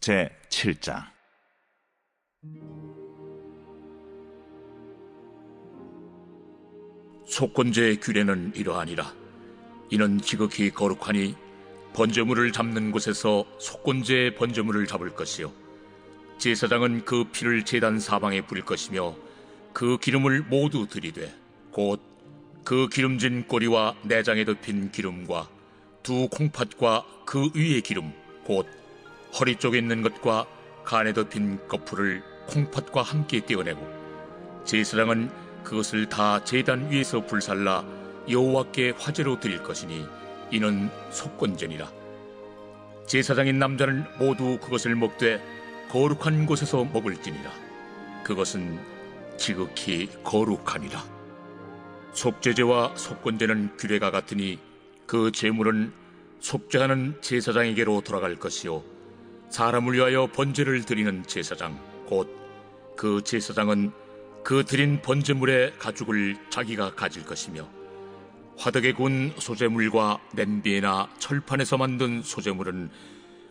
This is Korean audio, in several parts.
제 7장. 속건제의 규례는 이러하니라. 이는 지극히 거룩하니 번제물을 잡는 곳에서 속건제의 번제물을 잡을 것이요, 제사장은 그 피를 제단 사방에 뿌릴 것이며 그 기름을 모두 들이되 곧 그 기름진 꼬리와 내장에 덮인 기름과 두 콩팥과 그 위의 기름 곧 허리 쪽에 있는 것과 간에 덮인 거풀을 콩팥과 함께 떼어내고, 제사장은 그것을 다 제단 위에서 불살라 여호와께 화제로 드릴 것이니 이는 속건제니라. 제사장인 남자는 모두 그것을 먹되 거룩한 곳에서 먹을지니라. 그것은 지극히 거룩하니라. 속죄제와 속건제는 규례가 같으니 그 제물은 속죄하는 제사장에게로 돌아갈 것이요, 사람을 위하여 번제를 드리는 제사장 곧 그 제사장은 그 드린 번제물의 가죽을 자기가 가질 것이며, 화덕에 구운 소제물과 냄비나 철판에서 만든 소제물은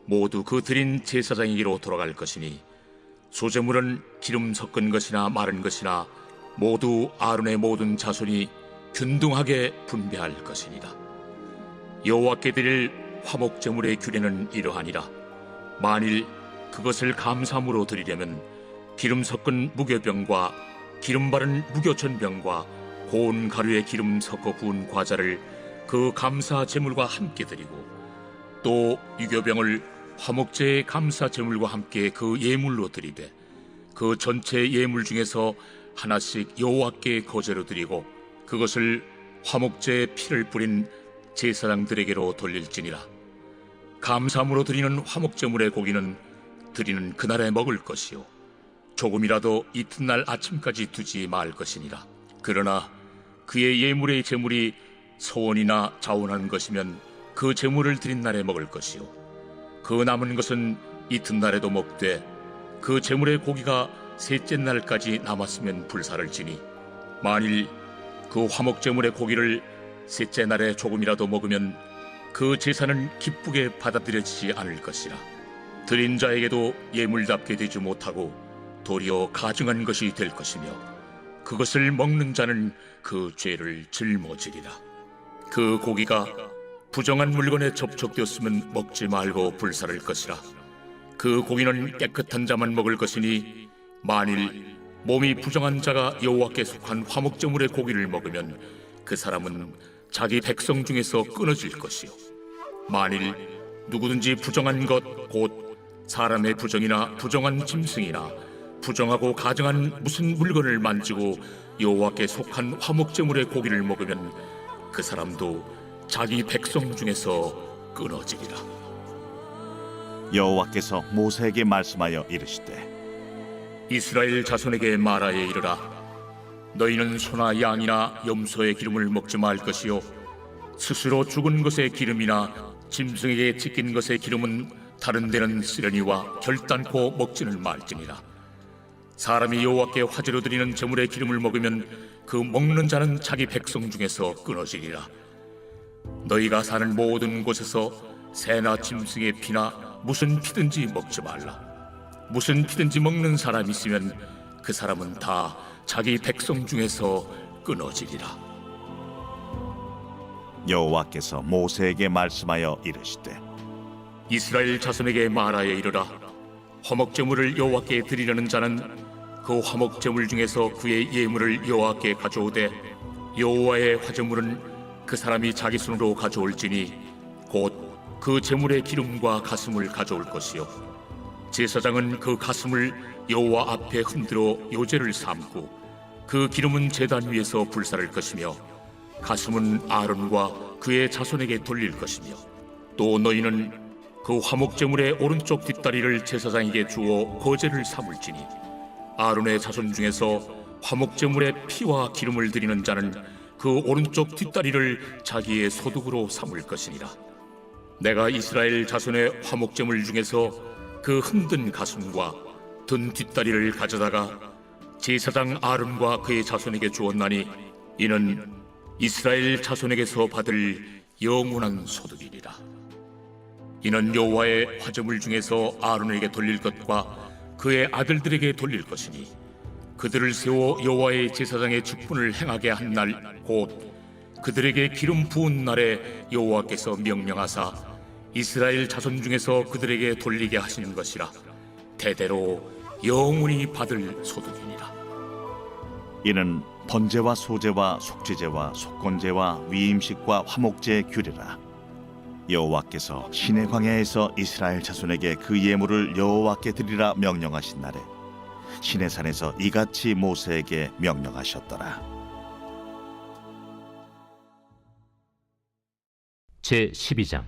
모두 그 드린 제사장에게로 돌아갈 것이니, 소제물은 기름 섞은 것이나 마른 것이나 모두 아론의 모든 자손이 균등하게 분배할 것이니라. 여호와께 드릴 화목제물의 규례는 이러하니라. 만일 그것을 감사함으로 드리려면 기름 섞은 무교병과 기름 바른 무교전병과 고운 가루에 기름 섞어 부은 과자를 그 감사 제물과 함께 드리고, 또 유교병을 화목제의 감사 제물과 함께 그 예물로 드리되 그 전체 예물 중에서 하나씩 여호와께 거제로 드리고 그것을 화목제의 피를 뿌린 제사장들에게로 돌릴지니라. 감사함으로 드리는 화목제물의 고기는 드리는 그날에 먹을 것이요, 조금이라도 이튿날 아침까지 두지 말 것이니라. 그러나 그의 예물의 제물이 소원이나 자원한 것이면 그 제물을 드린 날에 먹을 것이요, 그 남은 것은 이튿날에도 먹되 그 제물의 고기가 셋째 날까지 남았으면 불사를 지니, 만일 그 화목제물의 고기를 셋째 날에 조금이라도 먹으면 그 제사는 기쁘게 받아들여지지 않을 것이라. 드린 자에게도 예물답게 되지 못하고 도리어 가증한 것이 될 것이며, 그것을 먹는 자는 그 죄를 짊어지리라. 그 고기가 부정한 물건에 접촉되었으면 먹지 말고 불사를 것이라. 그 고기는 깨끗한 자만 먹을 것이니, 만일 몸이 부정한 자가 여호와께 속한 화목제물의 고기를 먹으면 그 사람은 자기 백성 중에서 끊어질 것이요, 만일 누구든지 부정한 것 곧 사람의 부정이나 부정한 짐승이나 부정하고 가증한 무슨 물건을 만지고 여호와께 속한 화목제물의 고기를 먹으면 그 사람도 자기 백성 중에서 끊어지리라. 여호와께서 모세에게 말씀하여 이르시되, 이스라엘 자손에게 말하여 이르라. 너희는 소나 양이나 염소의 기름을 먹지 말 것이요, 스스로 죽은 것의 기름이나 짐승에게 찢긴 것의 기름은 다른 데는 쓰려니와 결단코 먹지는 말지니라. 사람이 여호와께 화제로 드리는 제물의 기름을 먹으면 그 먹는 자는 자기 백성 중에서 끊어지리라. 너희가 사는 모든 곳에서 새나 짐승의 피나 무슨 피든지 먹지 말라. 무슨 피든지 먹는 사람이 있으면 그 사람은 다 자기 백성 중에서 끊어지리라. 여호와께서 모세에게 말씀하여 이르시되, 이스라엘 자손에게 말하여 이르라. 화목제물을 여호와께 드리려는 자는 그 화목제물 중에서 그의 예물을 여호와께 가져오되, 여호와의 화제물은 그 사람이 자기 손으로 가져올지니 곧 그 제물의 기름과 가슴을 가져올 것이요, 제사장은 그 가슴을 여호와 앞에 흔들어 요제를 삼고 그 기름은 제단 위에서 불사를 것이며, 가슴은 아론과 그의 자손에게 돌릴 것이며, 또 너희는 그 화목제물의 오른쪽 뒷다리를 제사장에게 주어 거제를 삼을지니, 아론의 자손 중에서 화목제물의 피와 기름을 드리는 자는 그 오른쪽 뒷다리를 자기의 소득으로 삼을 것이니라. 내가 이스라엘 자손의 화목제물 중에서 그 흔든 가슴과 든 뒷다리를 가져다가 제사장 아론과 그의 자손에게 주었나니, 이는 이스라엘 자손에게서 받을 영원한 소득이니라. 이는 여호와의 화제물 중에서 아론에게 돌릴 것과 그의 아들들에게 돌릴 것이니 그들을 세워 여호와의 제사장의 직분을 행하게 한 날 곧 그들에게 기름 부은 날에 여호와께서 명령하사 이스라엘 자손 중에서 그들에게 돌리게 하시는 것이라. 대대로 영원히 받을 소득이니라. 이는 번제와 소제와 속죄제와 속건제와 위임식과 화목제의 규례라. 여호와께서 시내 광야에서 이스라엘 자손에게 그 예물을 여호와께 드리라 명령하신 날에 시내 산에서 이같이 모세에게 명령하셨더라. 제12장.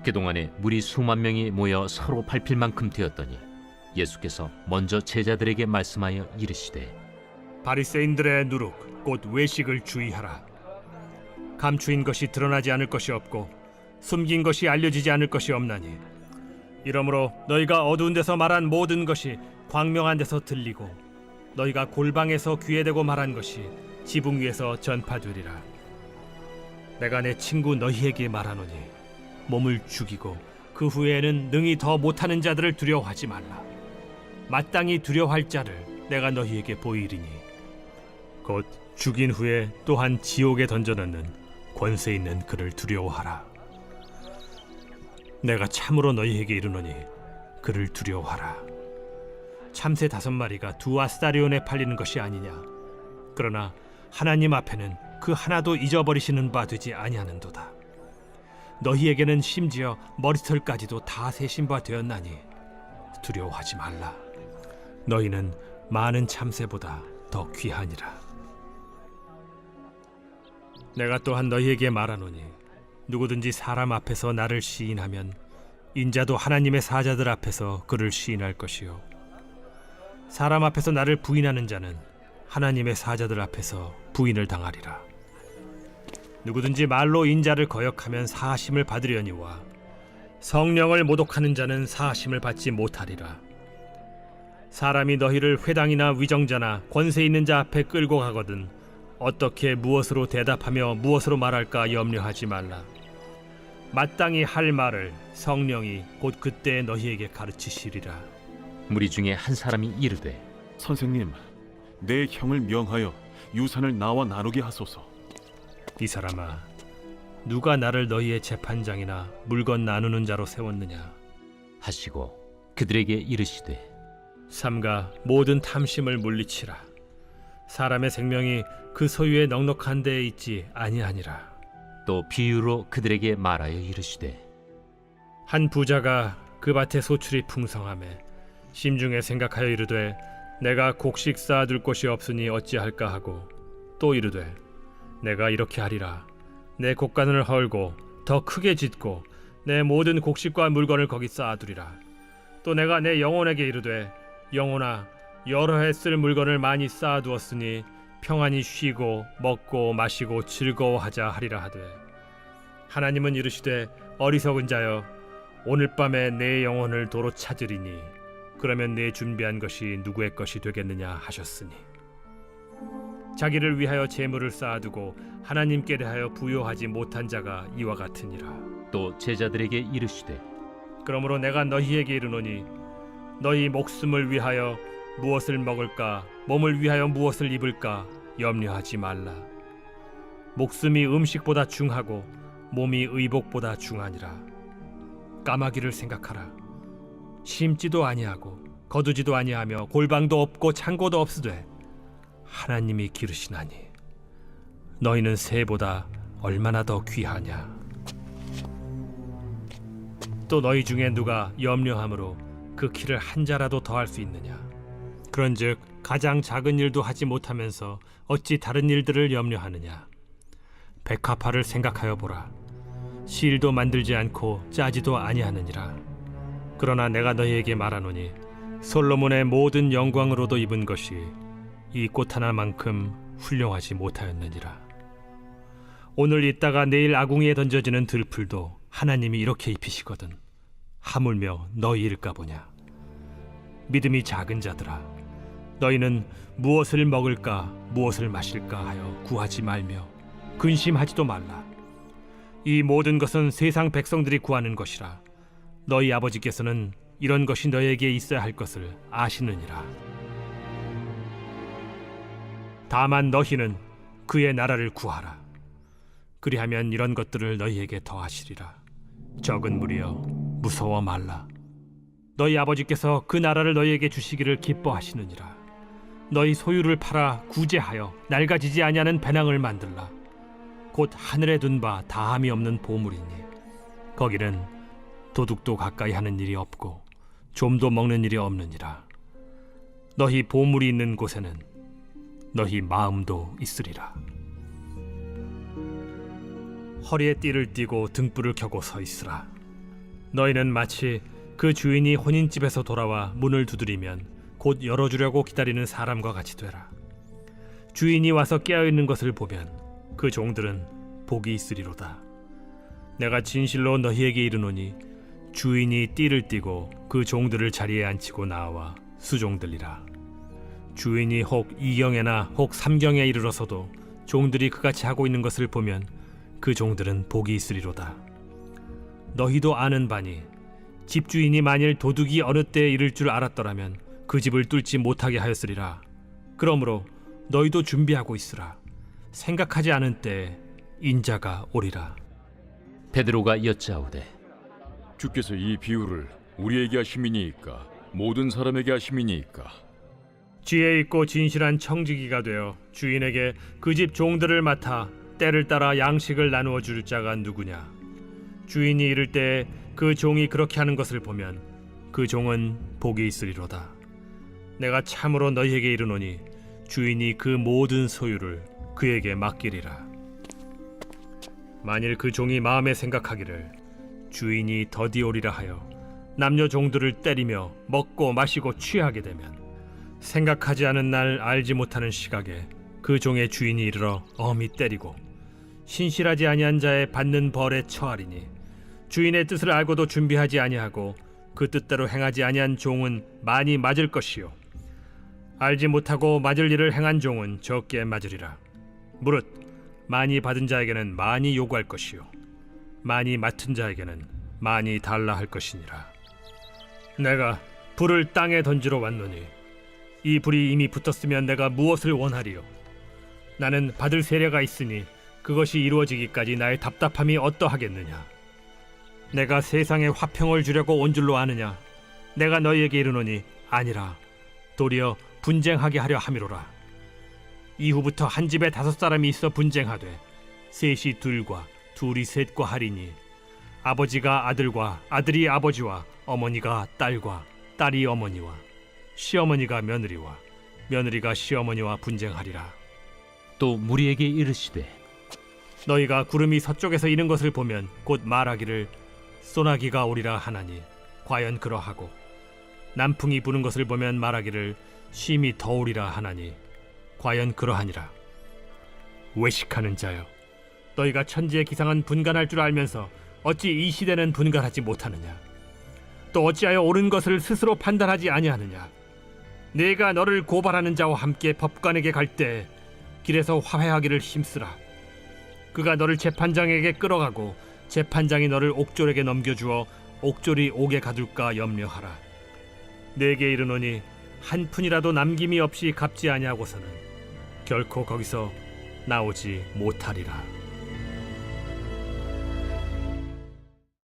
그동안에 무리 수만 명이 모여 서로 밟힐 만큼 되었더니 예수께서 먼저 제자들에게 말씀하여 이르시되 바리새인들의 누룩 곧 외식을 주의하라. 감추인 것이 드러나지 않을 것이 없고 숨긴 것이 알려지지 않을 것이 없나니 이러므로 너희가 어두운 데서 말한 모든 것이 광명한 데서 들리고 너희가 골방에서 귀에 대고 말한 것이 지붕 위에서 전파되리라. 내가 내 친구 너희에게 말하노니 몸을 죽이고 그 후에는 능히 더 못하는 자들을 두려워하지 말라. 마땅히 두려워할 자를 내가 너희에게 보이리니 곧 죽인 후에 또한 지옥에 던져넣는 권세 있는 그를 두려워하라. 내가 참으로 너희에게 이르노니 그를 두려워하라. 참새 5마리가 2아스타리온에 팔리는 것이 아니냐. 그러나 하나님 앞에는 그 하나도 잊어버리시는 바 되지 아니하는도다. 너희에게는 심지어 머리털까지도 다 세신 바 되었나니 두려워하지 말라. 너희는 많은 참새보다 더 귀하니라. 내가 또한 너희에게 말하노니 누구든지 사람 앞에서 나를 시인하면 인자도 하나님의 사자들 앞에서 그를 시인할 것이요 사람 앞에서 나를 부인하는 자는 하나님의 사자들 앞에서 부인을 당하리라. 누구든지 말로 인자를 거역하면 사하심을 받으려니와 성령을 모독하는 자는 사하심을 받지 못하리라. 사람이 너희를 회당이나 위정자나 권세 있는 자 앞에 끌고 가거든 어떻게 무엇으로 대답하며 무엇으로 말할까 염려하지 말라. 마땅히 할 말을 성령이 곧 그때 너희에게 가르치시리라. 무리 중에 한 사람이 이르되 선생님, 내 형을 명하여 유산을 나와 나누게 하소서. 이 사람아, 누가 나를 너희의 재판장이나 물건 나누는 자로 세웠느냐. 하시고 그들에게 이르시되 삼가 모든 탐심을 물리치라. 사람의 생명이 그 소유의 넉넉한 데에 있지 아니하니라. 또 비유로 그들에게 말하여 이르시되 한 부자가 그 밭에 소출이 풍성하매 심중에 생각하여 이르되 내가 곡식 쌓아둘 곳이 없으니 어찌할까 하고 또 이르되 내가 이렇게 하리라. 내 곡간을 헐고 더 크게 짓고 내 모든 곡식과 물건을 거기 쌓아두리라. 또 내가 내 영혼에게 이르되 영혼아, 여러 해 쓸 물건을 많이 쌓아두었으니 평안히 쉬고 먹고 마시고 즐거워하자 하리라 하되 하나님은 이르시되 어리석은 자여, 오늘 밤에 내 영혼을 도로 찾으리니 그러면 내 준비한 것이 누구의 것이 되겠느냐 하셨으니 자기를 위하여 재물을 쌓아두고 하나님께 대하여 부요하지 못한 자가 이와 같으니라. 또 제자들에게 이르시되 그러므로 내가 너희에게 이르노니 너희 목숨을 위하여 무엇을 먹을까 몸을 위하여 무엇을 입을까 염려하지 말라. 목숨이 음식보다 중하고 몸이 의복보다 중하니라. 까마귀를 생각하라. 심지도 아니하고 거두지도 아니하며 골방도 없고 창고도 없으되 하나님이 기르시나니 너희는 새보다 얼마나 더 귀하냐. 또 너희 중에 누가 염려함으로 그 키를 한 자라도 더할 수 있느냐. 그런즉 가장 작은 일도 하지 못하면서 어찌 다른 일들을 염려하느냐. 백합화를 생각하여 보라. 실도 만들지 않고 짜지도 아니하느니라. 그러나 내가 너희에게 말하노니 솔로몬의 모든 영광으로도 입은 것이 이 꽃 하나만큼 훌륭하지 못하였느니라. 오늘 있다가 내일 아궁이에 던져지는 들풀도 하나님이 이렇게 입히시거든 하물며 너희일까 보냐. 믿음이 작은 자들아, 너희는 무엇을 먹을까 무엇을 마실까 하여 구하지 말며 근심하지도 말라. 이 모든 것은 세상 백성들이 구하는 것이라. 너희 아버지께서는 이런 것이 너희에게 있어야 할 것을 아시느니라. 다만 너희는 그의 나라를 구하라. 그리하면 이런 것들을 너희에게 더하시리라. 적은 무리여, 무서워 말라. 너희 아버지께서 그 나라를 너희에게 주시기를 기뻐하시느니라. 너희 소유를 팔아 구제하여 낡아지지 아니하는 배낭을 만들라. 곧 하늘에 둔 바 다함이 없는 보물이니 거기는 도둑도 가까이 하는 일이 없고 좀도 먹는 일이 없느니라. 너희 보물이 있는 곳에는 너희 마음도 있으리라. 허리에 띠를 띠고 등불을 켜고 서 있으라. 너희는 마치 그 주인이 혼인집에서 돌아와 문을 두드리면 곧 열어주려고 기다리는 사람과 같이 되라. 주인이 와서 깨어있는 것을 보면 그 종들은 복이 있으리로다. 내가 진실로 너희에게 이르노니 주인이 띠를 띠고 그 종들을 자리에 앉히고 나와 수종들리라. 주인이 혹 2경에나 혹 3경에 이르러서도 종들이 그같이 하고 있는 것을 보면 그 종들은 복이 있으리로다. 너희도 아는 바니 집주인이 만일 도둑이 어느 때에 이를 줄 알았더라면 그 집을 뚫지 못하게 하였으리라. 그러므로 너희도 준비하고 있으라. 생각하지 않은 때에 인자가 오리라. 베드로가 여짜오되 주께서 이 비유를 우리에게 하심이니이까 모든 사람에게 하심이니이까? 지혜 있고 진실한 청지기가 되어 주인에게 그 집 종들을 맡아 때를 따라 양식을 나누어 줄 자가 누구냐? 주인이 이를 때에 그 종이 그렇게 하는 것을 보면 그 종은 복이 있으리로다. 내가 참으로 너희에게 이르노니 주인이 그 모든 소유를 그에게 맡기리라. 만일 그 종이 마음에 생각하기를 주인이 더디 오리라 하여 남녀 종들을 때리며 먹고 마시고 취하게 되면 생각하지 않은 날 알지 못하는 시각에 그 종의 주인이 이르러 엄히 때리고 신실하지 아니한 자의 받는 벌에 처하리니 주인의 뜻을 알고도 준비하지 아니하고 그 뜻대로 행하지 아니한 종은 많이 맞을 것이요 알지 못하고 맞을 일을 행한 종은 적게 맞으리라. 무릇 많이 받은 자에게는 많이 요구할 것이요 많이 맡은 자에게는 많이 달라 할 것이니라. 내가 불을 땅에 던지러 왔노니 이 불이 이미 붙었으면 내가 무엇을 원하리요? 나는 받을 세례가 있으니 그것이 이루어지기까지 나의 답답함이 어떠하겠느냐? 내가 세상에 화평을 주려고 온 줄로 아느냐? 내가 너희에게 이르노니 아니라 도리어 분쟁하게 하려 함이로라. 이후부터 한 집에 5사람이 있어 분쟁하되 셋이 둘과 둘이 셋과 하리니 아버지가 아들과 아들이 아버지와 어머니가 딸과 딸이 어머니와 시어머니가 며느리와 며느리가 시어머니와 분쟁하리라. 또 무리에게 이르시되 너희가 구름이 서쪽에서 이는 것을 보면 곧 말하기를 소나기가 오리라 하나니 과연 그러하고 남풍이 부는 것을 보면 말하기를 심히 더우리라 하나니 과연 그러하니라. 외식하는 자여, 너희가 천지의 기상은 분간할 줄 알면서 어찌 이 시대는 분간하지 못하느냐? 또 어찌하여 옳은 것을 스스로 판단하지 아니하느냐? 내가 너를 고발하는 자와 함께 법관에게 갈 때 길에서 화해하기를 힘쓰라. 그가 너를 재판장에게 끌어가고 재판장이 너를 옥졸에게 넘겨주어 옥졸이 옥에 가둘까 염려하라. 내게 이르노니 한 푼이라도 남김이 없이 갚지 아니하고서는 결코 거기서 나오지 못하리라.